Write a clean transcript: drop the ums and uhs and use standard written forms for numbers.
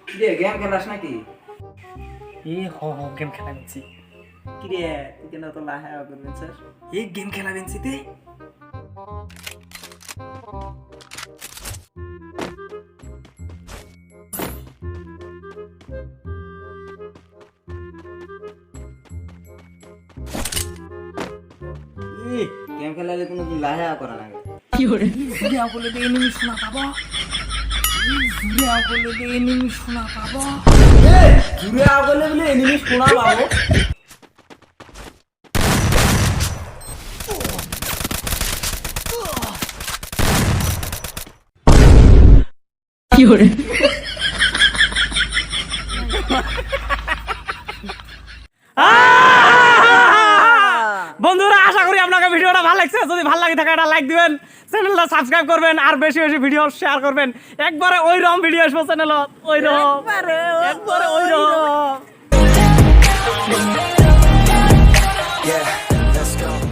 কিরে গেম খেলাস নাকি? গেম খেলা বেঞ্চি। কিরে তুই কেন তো লাহা করবেন স্যার? গেম খেলা বেঞ্চিতে গেম খেলালে কোনো লাহা করা লাগে। কি করে জুড়ে বলে দে এনিমি শোনা পাবো। জুড়ে বলে দে এনিমি শোনা পাবো। জুড়ে আগলে বলে এনিমি শোনা পাবো। কি করে বন্ধুরা, আশা করি আপনাকে ভিডিওটা ভালো লাগছে। যদি ভালো লাগে থাকে একটা লাইক দিবেন, চ্যানেলটা সাবস্ক্রাইব করবেন আর বেশি বেশি ভিডিও শেয়ার করবেন। একবারে ওইরকম ভিডিও আসবো চ্যানেল, একবারে ওইরকম।